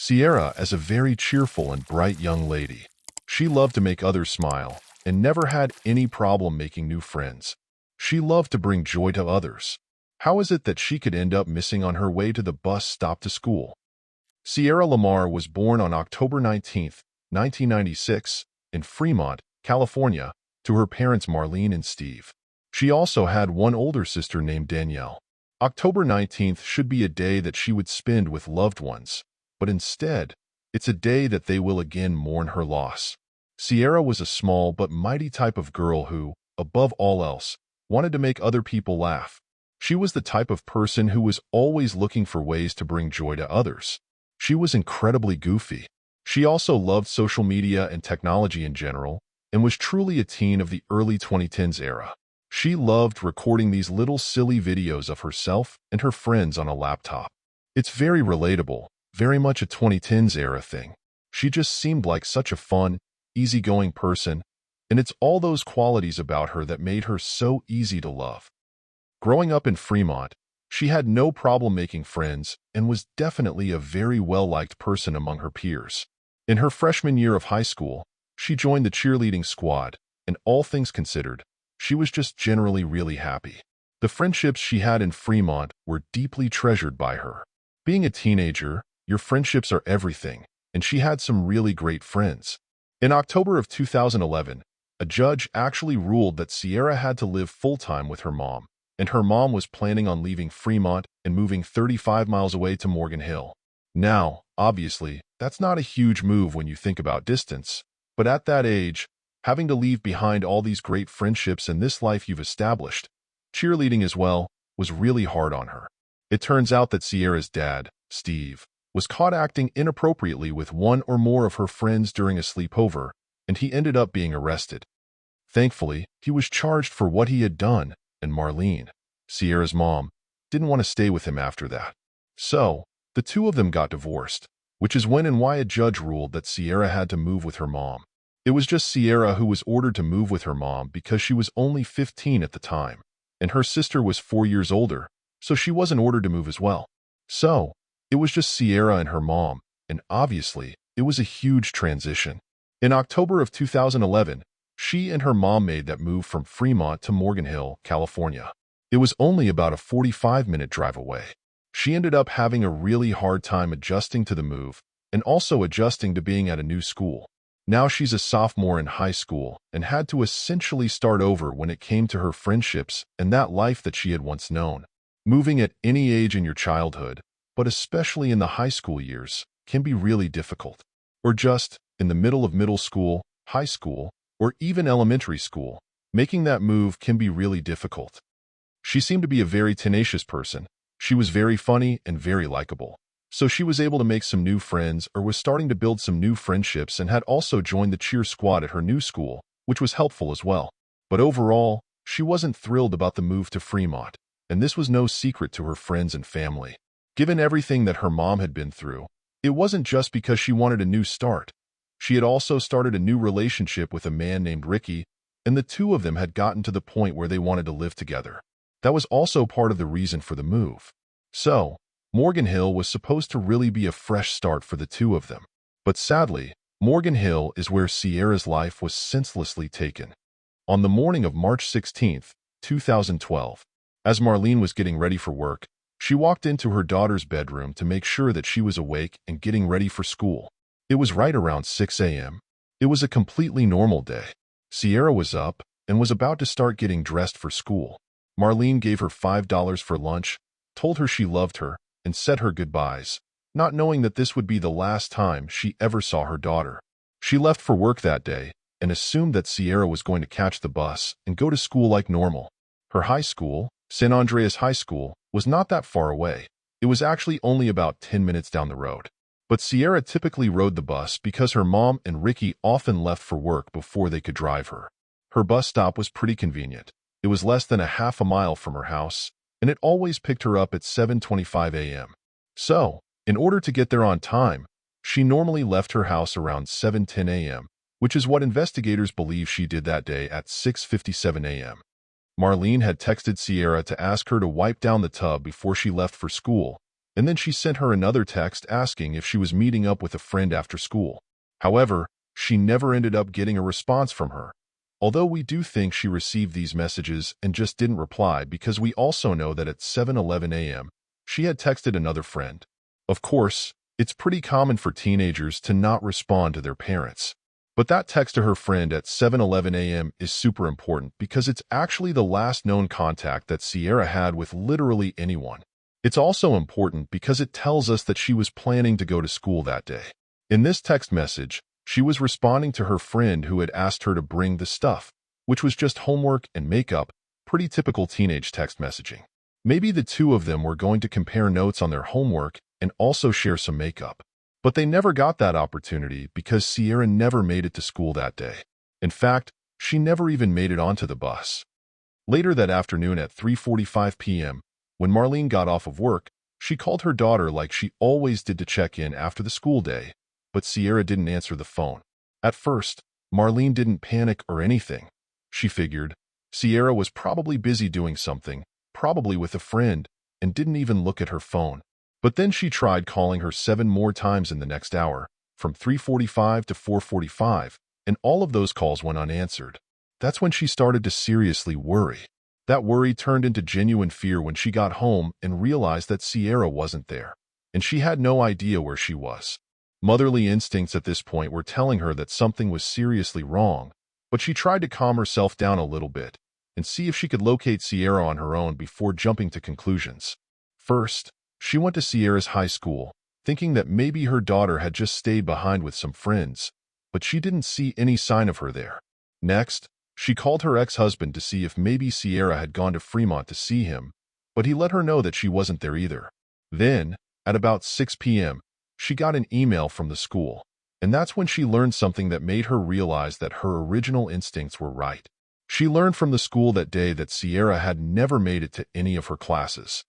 Sierra as a very cheerful and bright young lady. She loved to make others smile and never had any problem making new friends. She loved to bring joy to others. How is it that she could end up missing on her way to the bus stop to school? Sierra LaMar was born on October 19, 1996, in Fremont, California, to her parents Marlene and Steve. She also had one older sister named Danielle. October 19th should be a day that she would spend with loved ones, but instead, it's a day that they will again mourn her loss. Sierra was a small but mighty type of girl who, above all else, wanted to make other people laugh. She was the type of person who was always looking for ways to bring joy to others. She was incredibly goofy. She also loved social media and technology in general, and was truly a teen of the early 2010s era. She loved recording these little silly videos of herself and her friends on a laptop. It's very relatable, very much a 2010s era thing. She just seemed like such a fun, easygoing person, and it's all those qualities about her that made her so easy to love. Growing up in Fremont, she had no problem making friends and was definitely a very well-liked person among her peers. In her freshman year of high school, she joined the cheerleading squad, and all things considered, she was just generally really happy. The friendships she had in Fremont were deeply treasured by her. Being a teenager, your friendships are everything, and she had some really great friends. In October of 2011, a judge actually ruled that Sierra had to live full-time with her mom, and her mom was planning on leaving Fremont and moving 35 miles away to Morgan Hill. Now, obviously, that's not a huge move when you think about distance, but at that age, having to leave behind all these great friendships and this life you've established, cheerleading as well, was really hard on her. It turns out that Sierra's dad, Steve, was caught acting inappropriately with one or more of her friends during a sleepover, and he ended up being arrested. Thankfully, he was charged for what he had done, and Marlene, Sierra's mom, didn't want to stay with him after that. So, the two of them got divorced, which is when and why a judge ruled that Sierra had to move with her mom. It was just Sierra who was ordered to move with her mom because she was only 15 at the time, and her sister was 4 years older, so she wasn't ordered to move as well. So, it was just Sierra and her mom, and obviously, it was a huge transition. In October of 2011, she and her mom made that move from Fremont to Morgan Hill, California. It was only about a 45-minute drive away. She ended up having a really hard time adjusting to the move and also adjusting to being at a new school. Now she's a sophomore in high school and had to essentially start over when it came to her friendships and that life that she had once known. Moving at any age in your childhood, but especially in the high school years, can be really difficult. Or just in the middle of middle school, high school, or even elementary school, making that move can be really difficult. She seemed to be a very tenacious person. She was very funny and very likable. So she was able to make some new friends or was starting to build some new friendships and had also joined the cheer squad at her new school, which was helpful as well. But overall, she wasn't thrilled about the move to Fremont, and this was no secret to her friends and family. Given everything that her mom had been through, it wasn't just because she wanted a new start. She had also started a new relationship with a man named Ricky, and the two of them had gotten to the point where they wanted to live together. That was also part of the reason for the move. So, Morgan Hill was supposed to really be a fresh start for the two of them. But sadly, Morgan Hill is where Sierra's life was senselessly taken. On the morning of March 16, 2012, as Marlene was getting ready for work, she walked into her daughter's bedroom to make sure that she was awake and getting ready for school. It was right around 6 a.m. It was a completely normal day. Sierra was up and was about to start getting dressed for school. Marlene gave her $5 for lunch, told her she loved her, and said her goodbyes, not knowing that this would be the last time she ever saw her daughter. She left for work that day and assumed that Sierra was going to catch the bus and go to school like normal. Her high school, San Andreas High School, was not that far away. It was actually only about 10 minutes down the road. But Sierra typically rode the bus because her mom and Ricky often left for work before they could drive her. Her bus stop was pretty convenient. It was less than a half a mile from her house, and it always picked her up at 7:25 a.m. So, in order to get there on time, she normally left her house around 7:10 a.m., which is what investigators believe she did that day at 6:57 a.m. Marlene had texted Sierra to ask her to wipe down the tub before she left for school, and then she sent her another text asking if she was meeting up with a friend after school. However, she never ended up getting a response from her, although we do think she received these messages and just didn't reply because we also know that at 7:11 a.m., she had texted another friend. Of course, it's pretty common for teenagers to not respond to their parents. But that text to her friend at 7:11 a.m. is super important because it's actually the last known contact that Sierra had with literally anyone. It's also important because it tells us that she was planning to go to school that day. In this text message, she was responding to her friend who had asked her to bring the stuff, which was just homework and makeup, pretty typical teenage text messaging. Maybe the two of them were going to compare notes on their homework and also share some makeup. But they never got that opportunity because Sierra never made it to school that day. In fact, she never even made it onto the bus. Later that afternoon at 3:45 p.m., when Marlene got off of work, she called her daughter like she always did to check in after the school day, but Sierra didn't answer the phone. At first, Marlene didn't panic or anything. She figured Sierra was probably busy doing something, probably with a friend, and didn't even look at her phone. But then she tried calling her 7 more times in the next hour, from 3:45 to 4:45, and all of those calls went unanswered. That's when she started to seriously worry. That worry turned into genuine fear when she got home and realized that Sierra wasn't there, and she had no idea where she was. Motherly instincts at this point were telling her that something was seriously wrong, but she tried to calm herself down a little bit and see if she could locate Sierra on her own before jumping to conclusions. First, she went to Sierra's high school, thinking that maybe her daughter had just stayed behind with some friends, but she didn't see any sign of her there. Next, she called her ex-husband to see if maybe Sierra had gone to Fremont to see him, but he let her know that she wasn't there either. Then, at about 6 p.m., she got an email from the school, and that's when she learned something that made her realize that her original instincts were right. She learned from the school that day that Sierra had never made it to any of her classes.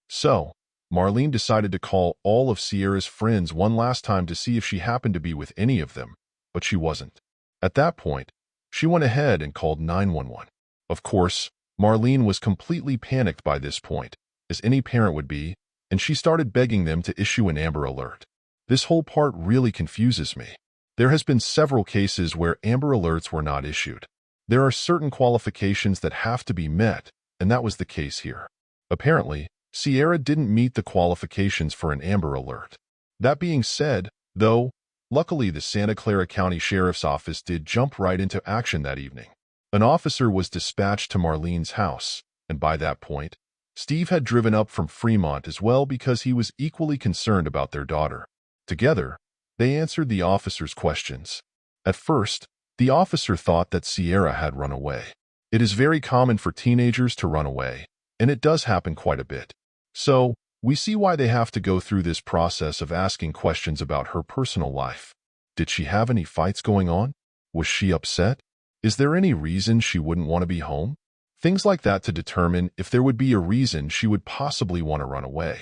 So, Marlene decided to call all of Sierra's friends one last time to see if she happened to be with any of them, but she wasn't. At that point, she went ahead and called 911. Of course, Marlene was completely panicked by this point, as any parent would be, and she started begging them to issue an Amber Alert. This whole part really confuses me. There has been several cases where Amber Alerts were not issued. There are certain qualifications that have to be met, and that was the case here. Apparently, Sierra didn't meet the qualifications for an Amber Alert. That being said, though, luckily the Santa Clara County Sheriff's Office did jump right into action that evening. An officer was dispatched to Marlene's house, and by that point, Steve had driven up from Fremont as well because he was equally concerned about their daughter. Together, they answered the officer's questions. At first, the officer thought that Sierra had run away. It is very common for teenagers to run away, and it does happen quite a bit. So, we see why they have to go through this process of asking questions about her personal life. Did she have any fights going on? Was she upset? Is there any reason she wouldn't want to be home? Things like that to determine if there would be a reason she would possibly want to run away.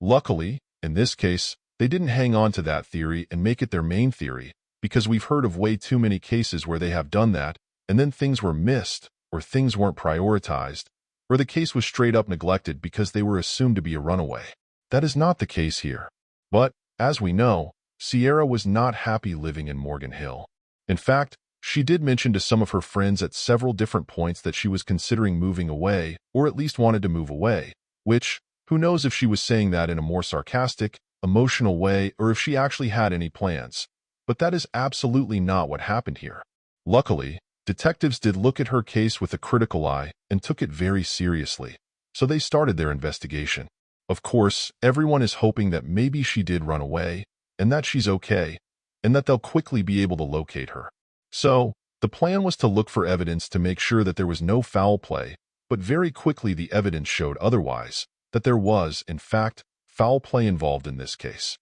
Luckily, in this case, they didn't hang on to that theory and make it their main theory, because we've heard of way too many cases where they have done that, and then things were missed, or things weren't prioritized, or the case was straight up neglected because they were assumed to be a runaway. That is not the case here. But, as we know, Sierra was not happy living in Morgan Hill. In fact, she did mention to some of her friends at several different points that she was considering moving away, or at least wanted to move away, which, who knows if she was saying that in a more sarcastic, emotional way or if she actually had any plans. But that is absolutely not what happened here. Luckily, detectives did look at her case with a critical eye and took it very seriously, so they started their investigation. Of course, everyone is hoping that maybe she did run away, and that she's okay, and that they'll quickly be able to locate her. So, the plan was to look for evidence to make sure that there was no foul play, but very quickly the evidence showed otherwise, that there was, in fact, foul play involved in this case.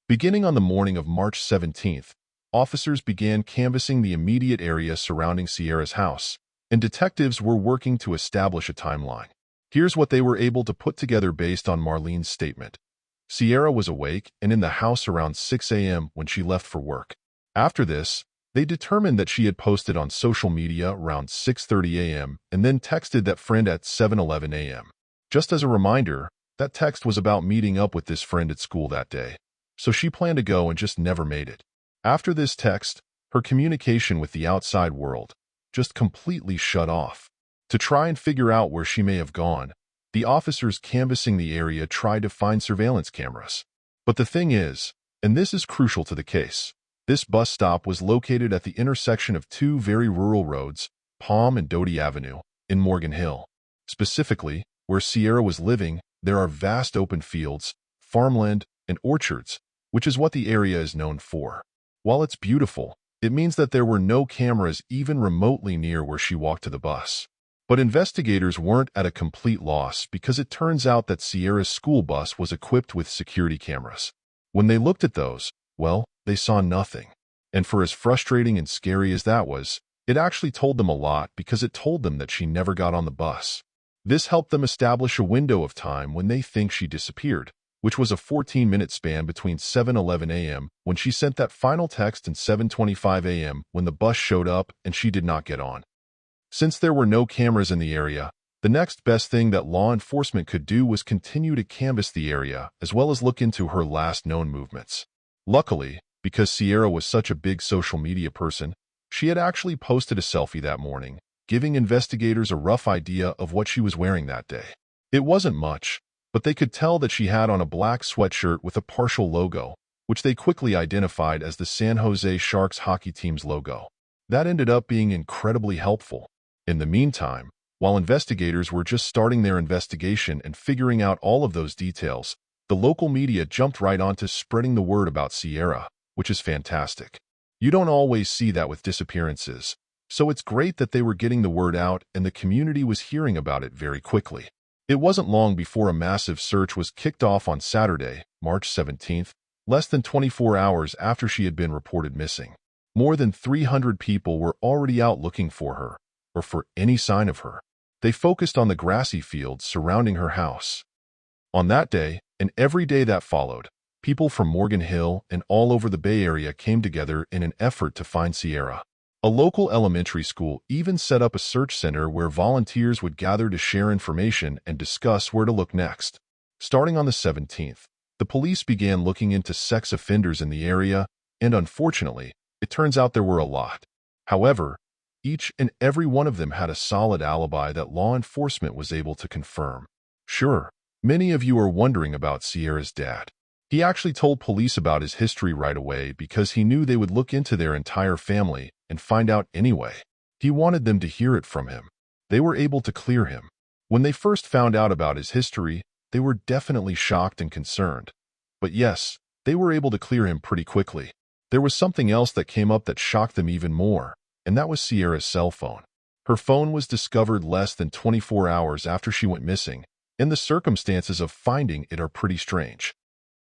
Beginning on the morning of March 17th, officers began canvassing the immediate area surrounding Sierra's house, and detectives were working to establish a timeline. Here's what they were able to put together based on Marlene's statement. Sierra was awake and in the house around 6 a.m. when she left for work. After this, they determined that she had posted on social media around 6:30 a.m. and then texted that friend at 7:11 a.m. Just as a reminder, That text was about meeting up with this friend at school that day, so she planned to go and just never made it. After this text, her communication with the outside world just completely shut off. To try and figure out where she may have gone, the officers canvassing the area tried to find surveillance cameras. But the thing is, and this is crucial to the case, this bus stop was located at the intersection of two very rural roads, Palm and Doty Avenue, in Morgan Hill. Specifically, where Sierra was living, there are vast open fields, farmland, and orchards, which is what the area is known for. While it's beautiful, it means that there were no cameras even remotely near where she walked to the bus. But investigators weren't at a complete loss because it turns out that Sierra's school bus was equipped with security cameras. When they looked at those, well, they saw nothing. And for as frustrating and scary as that was, it actually told them a lot because it told them that she never got on the bus. This helped them establish a window of time when they think she disappeared, which was a 14-minute span between 7:11 a.m. when she sent that final text and 7:25 a.m. when the bus showed up and she did not get on. Since there were no cameras in the area, the next best thing that law enforcement could do was continue to canvass the area as well as look into her last known movements. Luckily, because Sierra was such a big social media person, she had actually posted a selfie that morning, giving investigators a rough idea of what she was wearing that day. It wasn't much, but they could tell that she had on a black sweatshirt with a partial logo, which they quickly identified as the San Jose Sharks hockey team's logo. That ended up being incredibly helpful. In the meantime, while investigators were just starting their investigation and figuring out all of those details, the local media jumped right onto spreading the word about Sierra, which is fantastic. You don't always see that with disappearances, so it's great that they were getting the word out and the community was hearing about it very quickly. It wasn't long before a massive search was kicked off on Saturday, March 17th, less than 24 hours after she had been reported missing. More than 300 people were already out looking for her, or for any sign of her. They focused on the grassy fields surrounding her house. On that day, and every day that followed, people from Morgan Hill and all over the Bay Area came together in an effort to find Sierra. A local elementary school even set up a search center where volunteers would gather to share information and discuss where to look next. Starting on the 17th, the police began looking into sex offenders in the area, and unfortunately, it turns out there were a lot. However, each and every one of them had a solid alibi that law enforcement was able to confirm. Sure, many of you are wondering about Sierra's dad. He actually told police about his history right away because he knew they would look into their entire family and find out anyway. He wanted them to hear it from him. They were able to clear him. When they first found out about his history, they were definitely shocked and concerned. But yes, they were able to clear him pretty quickly. There was something else that came up that shocked them even more, and that was Sierra's cell phone. Her phone was discovered less than 24 hours after she went missing, and the circumstances of finding it are pretty strange.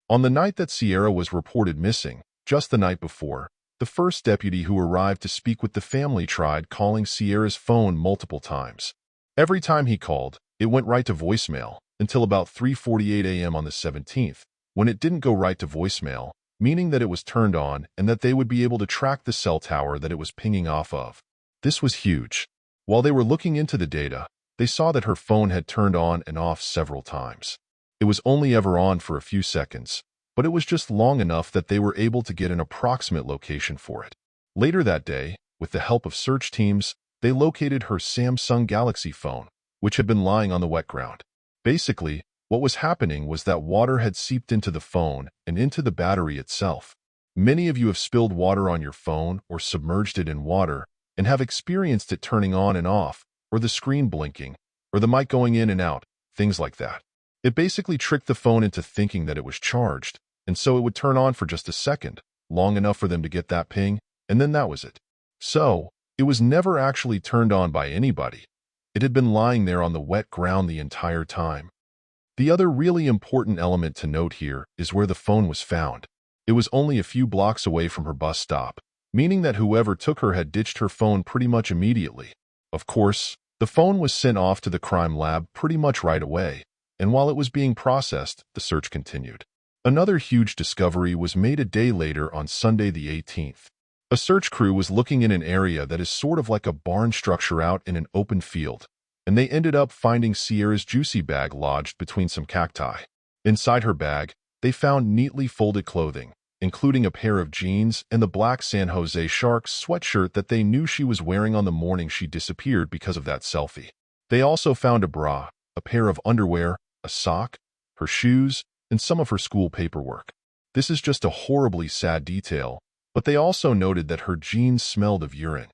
On the night that Sierra was reported missing, just the night before, the first deputy who arrived to speak with the family tried calling Sierra's phone multiple times. Every time he called, it went right to voicemail, until about 3:48 a.m. on the 17th, when it didn't go right to voicemail, meaning that it was turned on and that they would be able to track the cell tower that it was pinging off of. This was huge. While they were looking into the data, they saw that her phone had turned on and off several times. It was only ever on for a few seconds, but it was just long enough that they were able to get an approximate location for it. Later that day, with the help of search teams, they located her Samsung Galaxy phone, which had been lying on the wet ground. Basically, what was happening was that water had seeped into the phone and into the battery itself. Many of you have spilled water on your phone or submerged it in water and have experienced it turning on and off, or the screen blinking, or the mic going in and out, things like that. It basically tricked the phone into thinking that it was charged, and so it would turn on for just a second, long enough for them to get that ping, and then that was it. So, it was never actually turned on by anybody. It had been lying there on the wet ground the entire time. The other really important element to note here is where the phone was found. It was only a few blocks away from her bus stop, meaning that whoever took her had ditched her phone pretty much immediately. Of course, the phone was sent off to the crime lab pretty much right away, and while it was being processed, the search continued. Another huge discovery was made a day later on Sunday the 18th. A search crew was looking in an area that is sort of like a barn structure out in an open field. and they ended up finding Sierra's juicy bag lodged between some cacti. Inside her bag, they found neatly folded clothing, including a pair of jeans and the black San Jose Sharks sweatshirt that they knew she was wearing on the morning she disappeared because of that selfie. They also found a bra, a pair of underwear, a sock, her shoes, and some of her school paperwork. This is just a horribly sad detail, but they also noted that her jeans smelled of urine.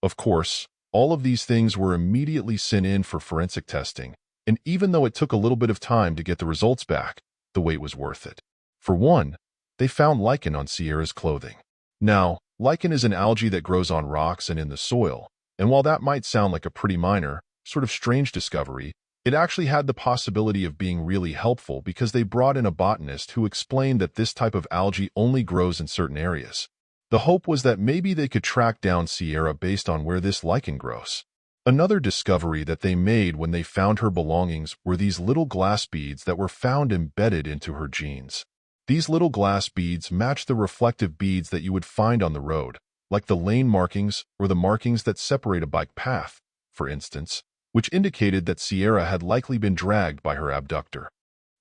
Of course, all of these things were immediately sent in for forensic testing, and even though it took a little bit of time to get the results back, the wait was worth it. For one, they found lichen on Sierra's clothing. Now, lichen is an algae that grows on rocks and in the soil, and while that might sound like a pretty minor, sort of strange discovery, it actually had the possibility of being really helpful because they brought in a botanist who explained that this type of algae only grows in certain areas. The hope was that maybe they could track down Sierra based on where this lichen grows. Another discovery that they made when they found her belongings were these little glass beads that were found embedded into her jeans. These little glass beads match the reflective beads that you would find on the road, like the lane markings or the markings that separate a bike path, for instance, which indicated that Sierra had likely been dragged by her abductor.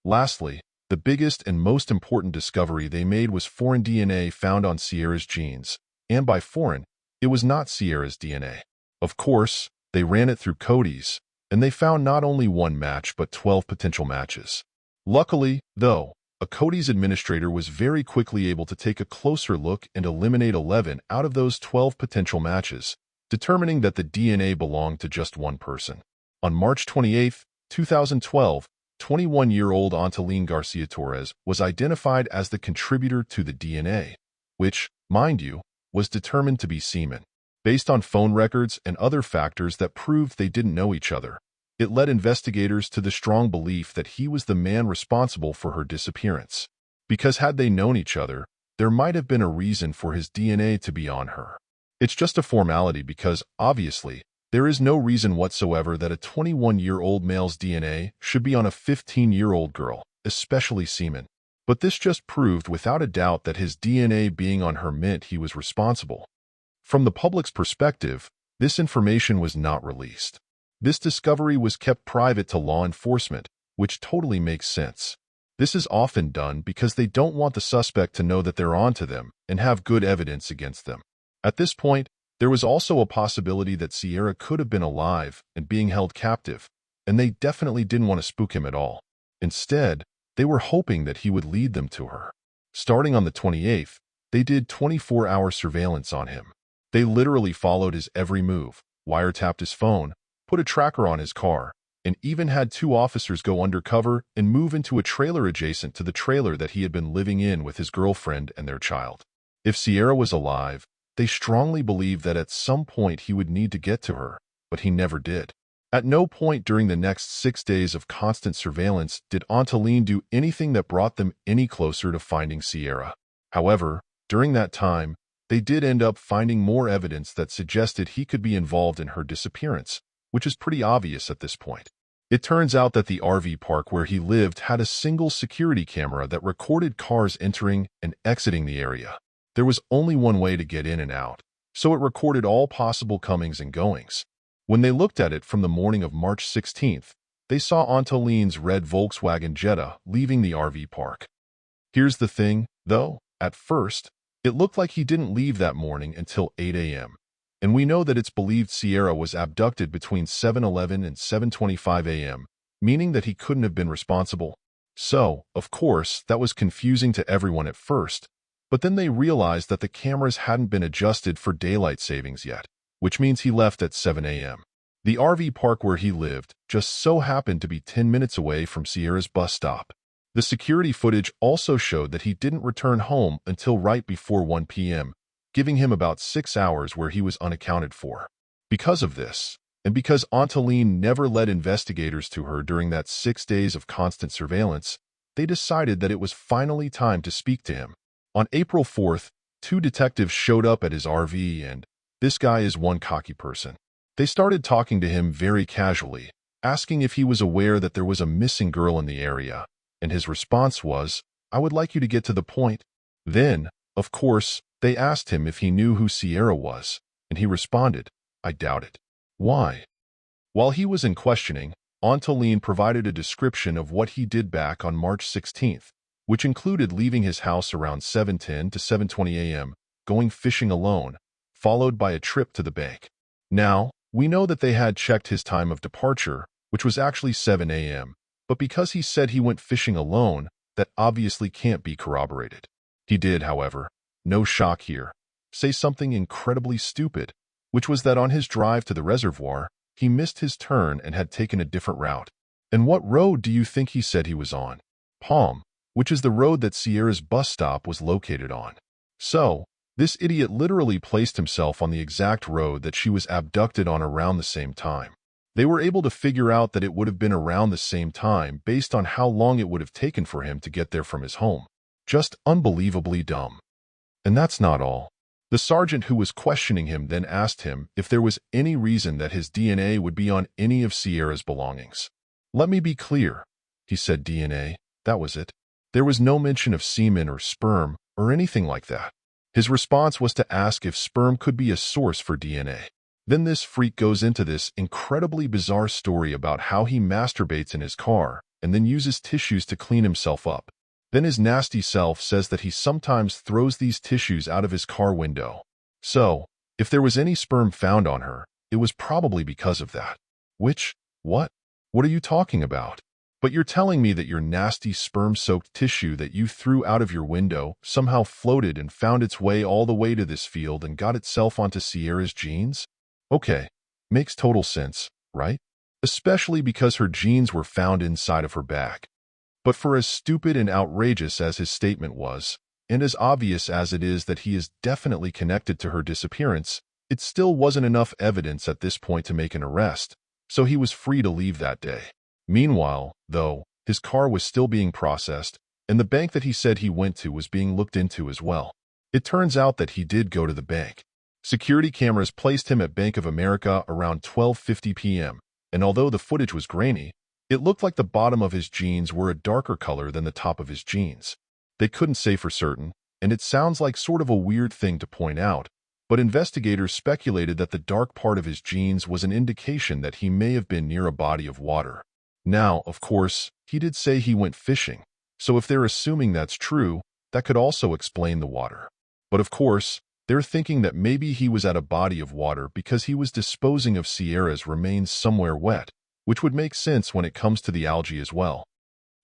Lastly, the biggest and most important discovery they made was foreign DNA found on Sierra's jeans, and by foreign, it was not Sierra's DNA. Of course, they ran it through Cody's, and they found not only one match but 12 potential matches. Luckily, though, a Cody's administrator was very quickly able to take a closer look and eliminate 11 out of those 12 potential matches, determining that the DNA belonged to just one person. On March 28, 2012, 21-year-old Antolin Garcia-Torres was identified as the contributor to the DNA, which, mind you, was determined to be semen. Based on phone records and other factors that proved they didn't know each other, it led investigators to the strong belief that he was the man responsible for her disappearance. Because had they known each other, there might have been a reason for his DNA to be on her. It's just a formality because, obviously, there is no reason whatsoever that a 21-year-old male's DNA should be on a 15-year-old girl, especially semen. But this just proved without a doubt that his DNA being on her meant he was responsible. From the public's perspective, this information was not released. This discovery was kept private to law enforcement, which totally makes sense. This is often done because they don't want the suspect to know that they're onto them and have good evidence against them. At this point, there was also a possibility that Sierra could have been alive and being held captive, and they definitely didn't want to spook him at all. Instead, they were hoping that he would lead them to her. Starting on the 28th, they did 24-hour surveillance on him. They literally followed his every move, wiretapped his phone, put a tracker on his car, and even had 2 officers go undercover and move into a trailer adjacent to the trailer that he had been living in with his girlfriend and their child. If Sierra was alive, they strongly believed that at some point he would need to get to her, but he never did. At no point during the next 6 days of constant surveillance did Antolin do anything that brought them any closer to finding Sierra. However, during that time, they did end up finding more evidence that suggested he could be involved in her disappearance, which is pretty obvious at this point. It turns out that the RV park where he lived had a single security camera that recorded cars entering and exiting the area. There was only one way to get in and out, so it recorded all possible comings and goings. When they looked at it from the morning of March 16th, they saw Antolin's red Volkswagen Jetta leaving the RV park. Here's the thing, though, at first, it looked like he didn't leave that morning until 8 a.m., and we know that it's believed Sierra was abducted between 7:11 and 7:25 a.m., meaning that he couldn't have been responsible. So, of course, that was confusing to everyone at first, but then they realized that the cameras hadn't been adjusted for daylight savings yet, which means he left at 7 a.m. The RV park where he lived just so happened to be 10 minutes away from Sierra's bus stop. The security footage also showed that he didn't return home until right before 1 p.m., giving him about 6 hours where he was unaccounted for. Because of this, and because Antolin never led investigators to her during that 6 days of constant surveillance, they decided that it was finally time to speak to him. On April 4th, 2 detectives showed up at his RV, and this guy is one cocky person. They started talking to him very casually, asking if he was aware that there was a missing girl in the area, and his response was, "I would like you to get to the point." Then, of course, they asked him if he knew who Sierra was, and he responded, "I doubt it." "Why?" While he was in questioning, Antolin provided a description of what he did back on March 16th, which included leaving his house around 7:10 to 7:20 a.m., going fishing alone, followed by a trip to the bank. Now, we know that they had checked his time of departure, which was actually 7 a.m., but because he said he went fishing alone, that obviously can't be corroborated. He did, however, no shock here, say something incredibly stupid, which was that on his drive to the reservoir, he missed his turn and had taken a different route. And what road do you think he said he was on? Palm, which is the road that Sierra's bus stop was located on. So, this idiot literally placed himself on the exact road that she was abducted on around the same time. They were able to figure out that it would have been around the same time based on how long it would have taken for him to get there from his home. Just unbelievably dumb. And that's not all. The sergeant who was questioning him then asked him if there was any reason that his DNA would be on any of Sierra's belongings. Let me be clear, he said. DNA, that was it. There was no mention of semen or sperm or anything like that. His response was to ask if sperm could be a source for DNA. Then this freak goes into this incredibly bizarre story about how he masturbates in his car and then uses tissues to clean himself up. Then his nasty self says that he sometimes throws these tissues out of his car window. So, if there was any sperm found on her, it was probably because of that. Which? What? What are you talking about? But you're telling me that your nasty sperm-soaked tissue that you threw out of your window somehow floated and found its way all the way to this field and got itself onto Sierra's jeans? Okay, makes total sense, right? Especially because her jeans were found inside of her bag. But for as stupid and outrageous as his statement was, and as obvious as it is that he is definitely connected to her disappearance, it still wasn't enough evidence at this point to make an arrest, so he was free to leave that day. Meanwhile, though, his car was still being processed, and the bank that he said he went to was being looked into as well. It turns out that he did go to the bank. Security cameras placed him at Bank of America around 12:50 p.m., and although the footage was grainy, it looked like the bottom of his jeans were a darker color than the top of his jeans. They couldn't say for certain, and it sounds like sort of a weird thing to point out, but investigators speculated that the dark part of his jeans was an indication that he may have been near a body of water. Now, of course, he did say he went fishing, so if they're assuming that's true, that could also explain the water. But of course, they're thinking that maybe he was at a body of water because he was disposing of Sierra's remains somewhere wet, which would make sense when it comes to the algae as well.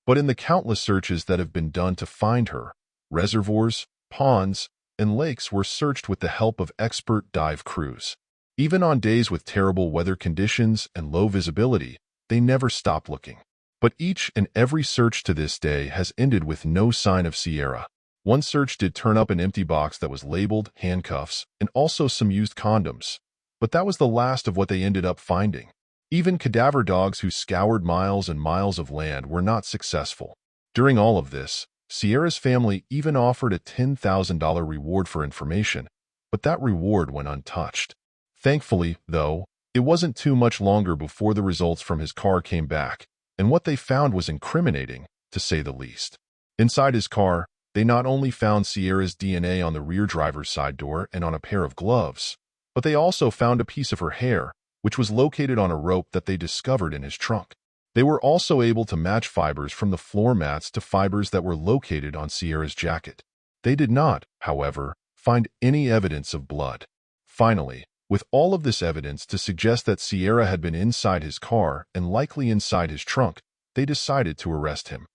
But in the countless searches that have been done to find her, reservoirs, ponds, and lakes were searched with the help of expert dive crews. Even on days with terrible weather conditions and low visibility, they never stopped looking. But each and every search to this day has ended with no sign of Sierra. One search did turn up an empty box that was labeled handcuffs and also some used condoms, but that was the last of what they ended up finding. Even cadaver dogs who scoured miles and miles of land were not successful. During all of this, Sierra's family even offered a $10,000 reward for information, but that reward went untouched. Thankfully, though, it wasn't too much longer before the results from his car came back, and what they found was incriminating, to say the least. Inside his car, they not only found Sierra's DNA on the rear driver's side door and on a pair of gloves, but they also found a piece of her hair, which was located on a rope that they discovered in his trunk. They were also able to match fibers from the floor mats to fibers that were located on Sierra's jacket. They did not, however, find any evidence of blood. Finally, with all of this evidence to suggest that Sierra had been inside his car and likely inside his trunk, they decided to arrest him.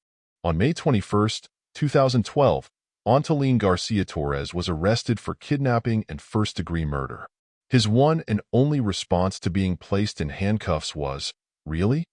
On May 21, 2012, Antolin Garcia-Torres was arrested for kidnapping and first-degree murder. His one and only response to being placed in handcuffs was, "Really?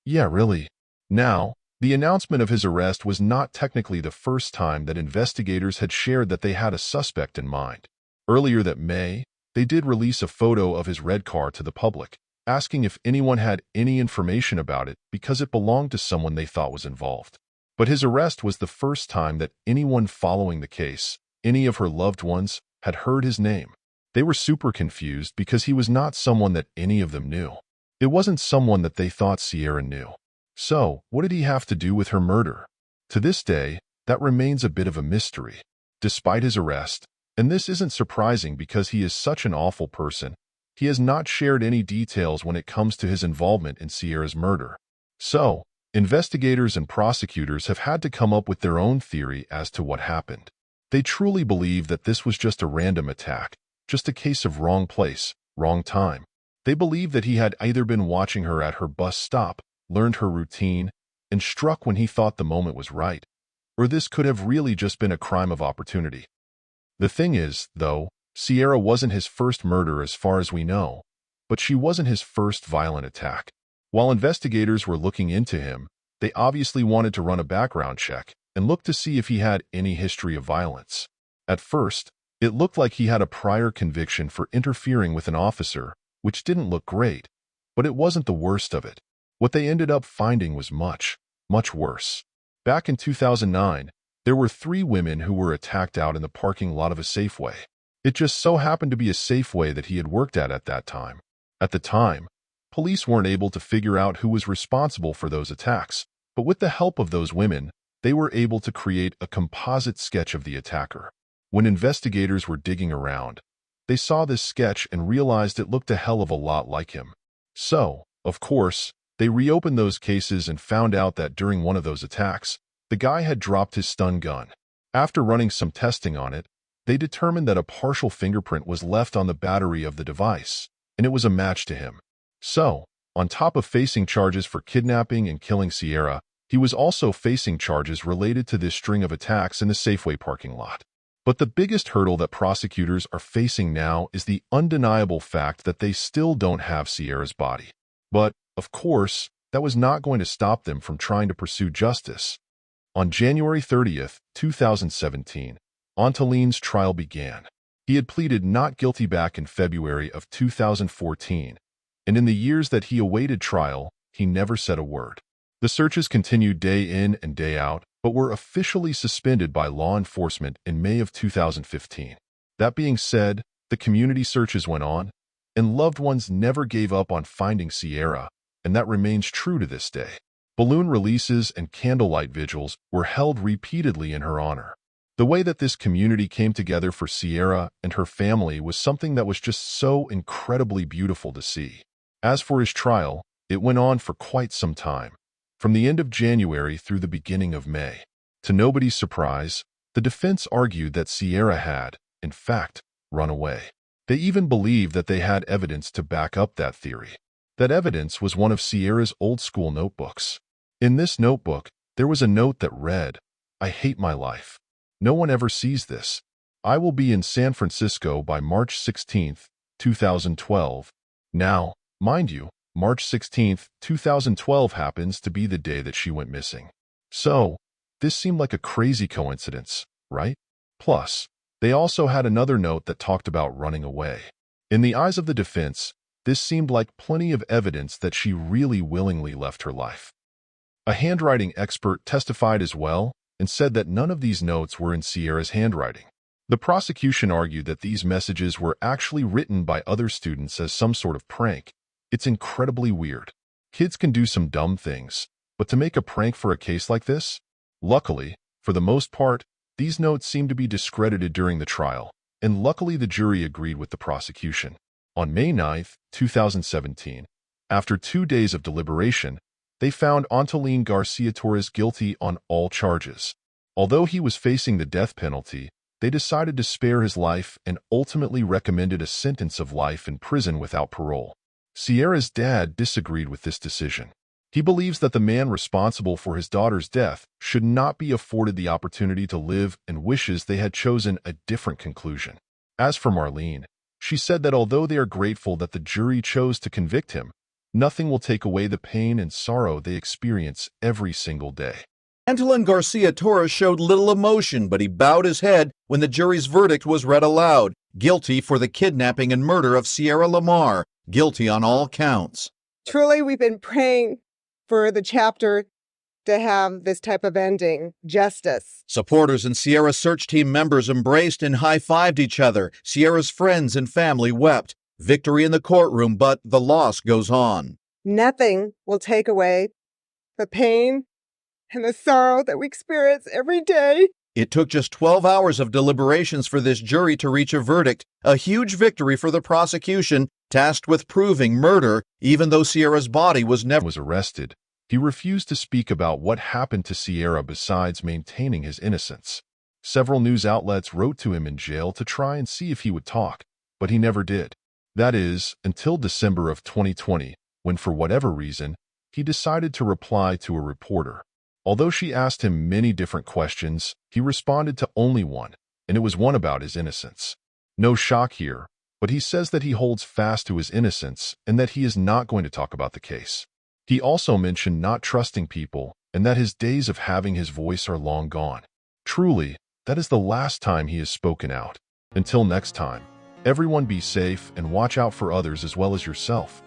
Yeah, really." Now, the announcement of his arrest was not technically the first time that investigators had shared that they had a suspect in mind. Earlier that May, they did release a photo of his red car to the public, asking if anyone had any information about it because it belonged to someone they thought was involved. But his arrest was the first time that anyone following the case, any of her loved ones, had heard his name. They were super confused because he was not someone that any of them knew. It wasn't someone that they thought Sierra knew. So, what did he have to do with her murder? To this day, that remains a bit of a mystery. Despite his arrest, and this isn't surprising because he is such an awful person, he has not shared any details when it comes to his involvement in Sierra's murder. So, investigators and prosecutors have had to come up with their own theory as to what happened. They truly believe that this was just a random attack, just a case of wrong place, wrong time. They believe that he had either been watching her at her bus stop, learned her routine, and struck when he thought the moment was right, or this could have really just been a crime of opportunity. The thing is, though, Sierra wasn't his first murder as far as we know, but she wasn't his first violent attack. While investigators were looking into him, they obviously wanted to run a background check and look to see if he had any history of violence. At first, it looked like he had a prior conviction for interfering with an officer, which didn't look great, but it wasn't the worst of it. What they ended up finding was much, much worse. Back in 2009, there were 3 women who were attacked out in the parking lot of a Safeway. It just so happened to be a Safeway that he had worked at that time. At the time, police weren't able to figure out who was responsible for those attacks, but with the help of those women, they were able to create a composite sketch of the attacker. When investigators were digging around, they saw this sketch and realized it looked a hell of a lot like him. So, of course, they reopened those cases and found out that during one of those attacks, the guy had dropped his stun gun. After running some testing on it, they determined that a partial fingerprint was left on the battery of the device, and it was a match to him. So, on top of facing charges for kidnapping and killing Sierra, he was also facing charges related to this string of attacks in the Safeway parking lot. But the biggest hurdle that prosecutors are facing now is the undeniable fact that they still don't have Sierra's body. But, of course, that was not going to stop them from trying to pursue justice. On January 30th, 2017, Antolin's trial began. He had pleaded not guilty back in February of 2014, and in the years that he awaited trial, he never said a word. The searches continued day in and day out, but were officially suspended by law enforcement in May of 2015. That being said, the community searches went on, and loved ones never gave up on finding Sierra, and that remains true to this day. Balloon releases and candlelight vigils were held repeatedly in her honor. The way that this community came together for Sierra and her family was something that was just so incredibly beautiful to see. As for his trial, it went on for quite some time, from the end of January through the beginning of May. To nobody's surprise, the defense argued that Sierra had, in fact, run away. They even believed that they had evidence to back up that theory. That evidence was one of Sierra's old-school notebooks. In this notebook, there was a note that read, "I hate my life. No one ever sees this. I will be in San Francisco by March 16th, 2012. Now, mind you, March 16th, 2012 happens to be the day that she went missing. So, this seemed like a crazy coincidence, right? Plus, they also had another note that talked about running away. In the eyes of the defense, this seemed like plenty of evidence that she really willingly left her life. A handwriting expert testified as well and said that none of these notes were in Sierra's handwriting. The prosecution argued that these messages were actually written by other students as some sort of prank. It's incredibly weird. Kids can do some dumb things, but to make a prank for a case like this? Luckily, for the most part, these notes seemed to be discredited during the trial, and luckily the jury agreed with the prosecution. On May 9th, 2017, after 2 days of deliberation, they found Antolin Garcia-Torres guilty on all charges. Although he was facing the death penalty, they decided to spare his life and ultimately recommended a sentence of life in prison without parole. Sierra's dad disagreed with this decision. He believes that the man responsible for his daughter's death should not be afforded the opportunity to live and wishes they had chosen a different conclusion. As for Marlene, she said that although they are grateful that the jury chose to convict him, nothing will take away the pain and sorrow they experience every single day. Antolin Garcia-Torres showed little emotion, but he bowed his head when the jury's verdict was read aloud. Guilty for the kidnapping and murder of Mae LaMar. Guilty on all counts. Truly, we've been praying for the chapter to have this type of ending, justice. Supporters and Sierra search team members embraced and high-fived each other. Sierra's friends and family wept. Victory in the courtroom, but the loss goes on. Nothing will take away the pain and the sorrow that we experience every day. It took just 12 hours of deliberations for this jury to reach a verdict, a huge victory for the prosecution. tasked with proving murder, even though Sierra's body was never was arrested, he refused to speak about what happened to Sierra besides maintaining his innocence. Several news outlets wrote to him in jail to try and see if he would talk, but he never did. That is, until December of 2020, when for whatever reason, he decided to reply to a reporter. Although she asked him many different questions, he responded to only one, and it was one about his innocence. No shock here, but he says that he holds fast to his innocence and that he is not going to talk about the case. He also mentioned not trusting people and that his days of having his voice are long gone. Truly, that is the last time he has spoken out. Until next time, everyone be safe and watch out for others as well as yourself.